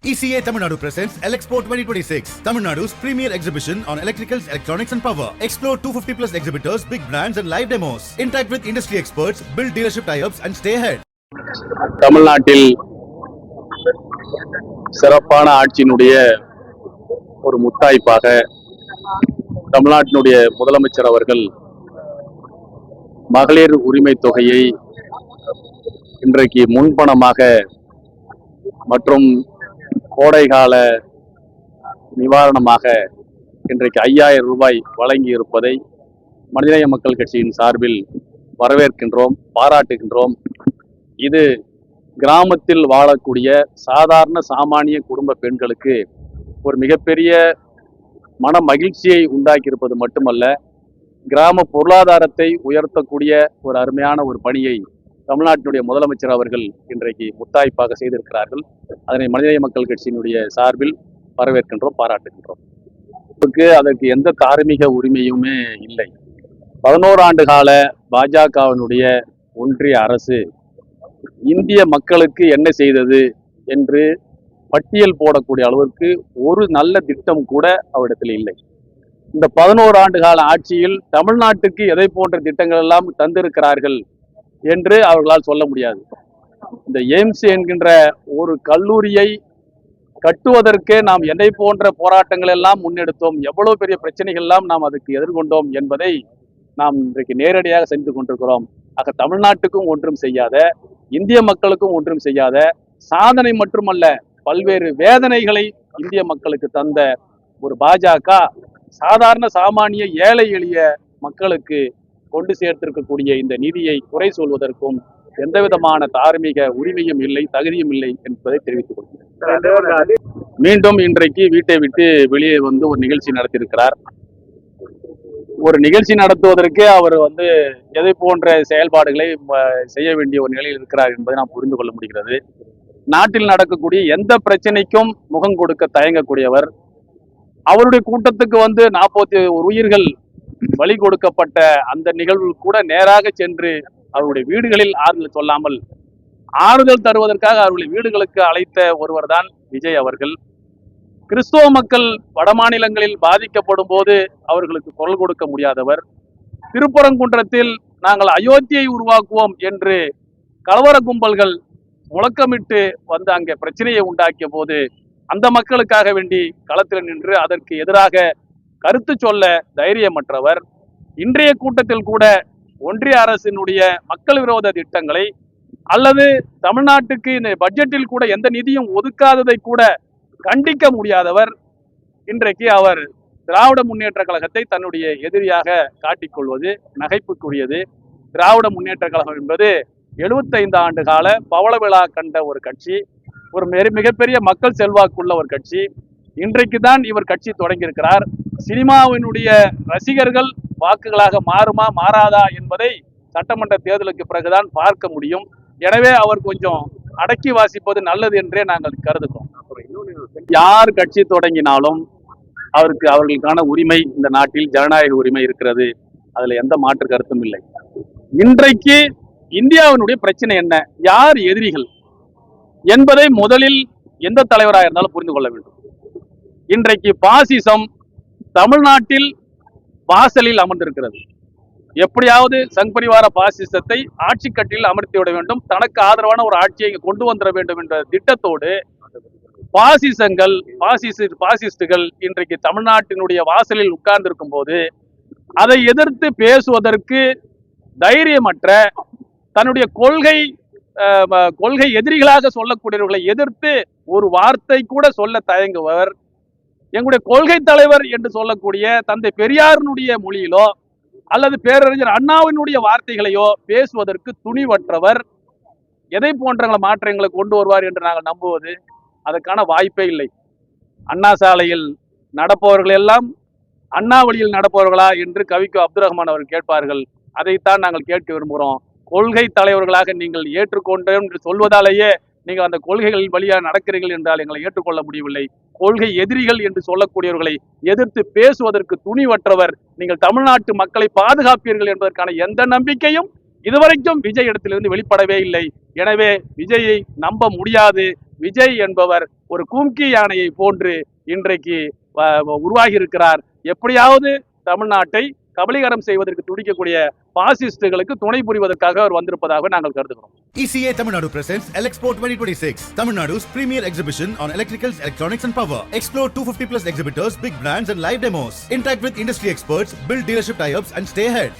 ECA Tamil Nadu presents Elexpo 2026, Tamil Nadu's premier exhibition on electricals, electronics and power. Explore 250 plus exhibitors, big brands and live demos. Interact with industry experts, build dealership tie-ups and stay ahead. தமிழ்நாட்டில் சிறப்பான ஆட்சியினுடைய ஒரு முத்தாய்ப்பாக தமிழ்நாட்டினுடைய முதலமைச்சர் அவர்கள் மகளிர் உரிமை தொகையை இன்றைக்கு முன்பணமாக மற்றும் கோடைகால நிவாரணமாக இன்றைக்கு 5000 ரூபாய் வழங்கி இருப்பதை மனிதநேய மக்கள் கட்சியின் சார்பில் வரவேற்கின்றோம், பாராட்டுகின்றோம். இது கிராமத்தில் வாழக்கூடிய சாதாரண சாமானிய குடும்ப பெண்களுக்கு ஒரு மிகப்பெரிய மன மகிழ்ச்சியை உண்டாக்கியிருப்பது மட்டுமல்ல, கிராம பொருளாதாரத்தை உயர்த்தக்கூடிய ஒரு அருமையான ஒரு பணியை தமிழ்நாட்டினுடைய முதலமைச்சர் அவர்கள் இன்றைக்கு முத்தாய்ப்பாக செய்திருக்கிறார்கள். அதனை மனிதநேய மக்கள் கட்சியினுடைய சார்பில் வரவேற்கின்றோம், பாராட்டுகின்றோம். அதற்கு எந்த தார்மீக உரிமையுமே இல்லை. 11 ஆண்டு கால பாஜகவினுடைய ஒன்றிய அரசு இந்திய மக்களுக்கு என்ன செய்தது என்று பட்டியல் போடக்கூடிய அளவிற்கு ஒரு நல்ல திட்டம் கூட அவரிடத்தில் இல்லை. இந்த 11 ஆண்டு கால ஆட்சியில் தமிழ்நாட்டுக்கு எதை போன்ற திட்டங்கள் எல்லாம் தந்திருக்கிறார்கள் என்று அவர்களால் சொல்ல முடியாது. இந்த எய்ம்ஸ் என்கின்ற ஒரு கல்லூரியை கட்டுவதற்கே நாம் என்னை போன்ற போராட்டங்கள் எல்லாம் முன்னெடுத்தோம், எவ்வளவு பெரிய பிரச்சனைகள் எல்லாம் நாம் அதுக்கு எதிர்கொண்டோம் என்பதை நாம் இன்றைக்கு நேரடியாக சென்று கொண்டிருக்கிறோம். ஆக தமிழ்நாட்டுக்கும் ஒன்றும் செய்யாத, இந்திய மக்களுக்கும் ஒன்றும் செய்யாத, சாதனை மட்டுமல்ல பல்வேறு வேதனைகளை இந்திய மக்களுக்கு தந்த ஒரு பாஜக சாதாரண சாமானிய ஏழை எளிய மக்களுக்கு கொண்டு சேர்த்திருக்கக்கூடிய இந்த நிதியை குறை சொல்வதற்கும் எந்த விதமான தார்மீக உரிமையும் இல்லை, தகுதியும் இல்லை என்பதை தெரிவித்துக் கொள்கிறேன். மீண்டும் இன்றைக்கு வீட்டை விட்டு வெளியே வந்து ஒரு நிகழ்ச்சி நடத்தியிருக்கிறார். ஒரு நிகழ்ச்சி நடத்துவதற்கு அவர் எதை போன்ற செயல்பாடுகளை செய்ய வேண்டிய ஒரு நிலையில் இருக்கிறார் என்பதை நாம் புரிந்து கொள்ள முடிகிறது. நாட்டில் நடக்கக்கூடிய எந்த பிரச்சனைக்கும் முகம் கொடுக்க தயங்கக்கூடியவர். அவருடைய கூட்டத்துக்கு 41 உயிர்கள் பலி கொடுக்கப்பட்ட அந்த நிகழ்வு கூட நேராக சென்று அவருடைய வீடுகளில் ஆறுதல் சொல்லாமல் ஆறுதல் தருவதற்காக அவருடைய வீடுகளுக்கு அழைத்த ஒருவர் தான் விஜய் அவர்கள். கிறிஸ்துவ மக்கள் வடமாநிலங்களில் பாதிக்கப்படும் போது அவர்களுக்கு குரல் கொடுக்க முடியாதவர். திருப்பரங்குன்றத்தில் நாங்கள் அயோத்தியை உருவாக்குவோம் என்று கலவர கும்பல்கள் முழக்கமிட்டு அங்கே பிரச்சனையை உண்டாக்கிய போது அந்த மக்களுக்காக வேண்டி களத்தில் நின்று அதற்கு எதிராக கருத்து சொல்ல தைரியமற்றவர். இன்றைய கூட்டத்தில் கூட ஒன்றிய அரசினுடைய மக்கள் விரோத திட்டங்களை அல்லது தமிழ்நாட்டுக்கு இந்த பட்ஜெட்டில் கூட எந்த நிதியும் ஒதுக்காததை கூட கண்டிக்க முடியாதவர். இன்றைக்கு அவர் திராவிட முன்னேற்ற கழகத்தை தன்னுடைய எதிரியாக காட்டிக்கொள்வது நகைப்புக்குரியது. திராவிட முன்னேற்ற கழகம் என்பது 75 ஆண்டு கால பவள விழா கண்ட ஒரு கட்சி, ஒரு மிகப்பெரிய மக்கள் செல்வாக்குள்ள ஒரு கட்சி. இன்றைக்கு தான் இவர் கட்சி தொடங்கியிருக்கிறார். சினிமாவினுடைய ரசிகர்கள் வாக்குகளாக மாறுமா மாறாதா என்பதை சட்டமன்ற தேர்தலுக்கு பிறகுதான் பார்க்க முடியும். எனவே அவர் கொஞ்சம் அடக்கி வாசிப்பது நல்லது என்றே நாங்கள் கருதுகிறோம். யார் கட்சி தொடங்கினாலும் அவர்களுக்கான உரிமை இந்த நாட்டில் ஜனநாயக உரிமை இருக்கிறது, அதுல எந்த மாற்று கருத்தும் இல்லை. இன்றைக்கு இந்தியாவினுடைய பிரச்சனை என்ன, யார் எதிரிகள் என்பதை முதலில் எந்த தலைவராக இருந்தாலும் புரிந்து கொள்ள வேண்டும். இன்றைக்கு பாசிசம் தமிழ்நாட்டில் வாசலில் அமர்ந்திருக்கிறது. எப்படியாவது சங் பரிவார பாசிசத்தை ஆட்சி கட்டில் அமர்த்திவிட வேண்டும், தனக்கு ஆதரவான ஒரு ஆட்சியை கொண்டு வந்துட வேண்டும் என்ற திட்டத்தோடு பாசிஸ்டுகள் இன்றைக்கு தமிழ்நாட்டினுடைய வாசலில் உட்கார்ந்திருக்கும் போது அதை எதிர்த்து பேசுவதற்கு தைரியமற்ற, தன்னுடைய கொள்கை எதிரிகளாக சொல்லக்கூடியவர்களை எதிர்த்து ஒரு வார்த்தை கூட சொல்ல தயங்குவர். எங்களுடைய கொள்கை தலைவர் என்று சொல்லக்கூடிய தந்தை பெரியாரினுடைய மொழியிலோ அல்லது பேரறிஞர் அண்ணாவினுடைய வார்த்தைகளையோ பேசுவதற்கு துணிவற்றவர். எதை போன்ற மாற்றங்களை கொண்டு வருவார் என்று நாங்கள் நம்புவது அதற்கான வாய்ப்பே இல்லை. அண்ணா சாலையில் நடப்பவர்கள் எல்லாம் அண்ணா வழியில் நடப்பவர்களா என்று கவிக்கு அப்துல் ரஹ்மான் அவர்கள் கேட்பார்கள். அதைத்தான் நாங்கள் கேட்க விரும்புகிறோம். கொள்கை தலைவர்களாக நீங்கள் ஏற்றுக்கொண்டோம் என்று சொல்வதாலேயே நீங்கள் அந்த கொள்கைகளின் வழியாக நடக்கிறீர்கள் என்றால் எங்களை ஏற்றுக்கொள்ள முடியவில்லை. கொள்கை எதிரிகள் என்று சொல்லக்கூடியவர்களை எதிர்த்து பேசுவதற்கு துணிவற்றவர். நீங்கள் தமிழ்நாட்டு மக்களை பாதுகாப்பீர்கள் என்பதற்கான எந்த நம்பிக்கையும் இதுவரைக்கும் விஜய் இடத்திலிருந்து வெளிப்படவே இல்லை. எனவே விஜயை நம்ப முடியாது. விஜய் என்பவர் ஒரு கும்கி யானையை போன்று இன்றைக்கு உருவாகி இருக்கிறார். எப்படியாவது தமிழ்நாட்டை கபலீகரம் செய்வதற்கு துடிக்கக்கூடிய பாசிஸ்டுகளுக்கு துணை புரிவதற்காக அவர் வந்திருப்பதாக நாங்கள் கருதுகிறோம். ECA Tamil Nadu presents Elexport 2026, Tamil Nadu's premier exhibition on electricals, electronics and power. Explore 250 plus exhibitors, big brands and live demos. Interact with industry experts, build dealership tie-ups and stay ahead.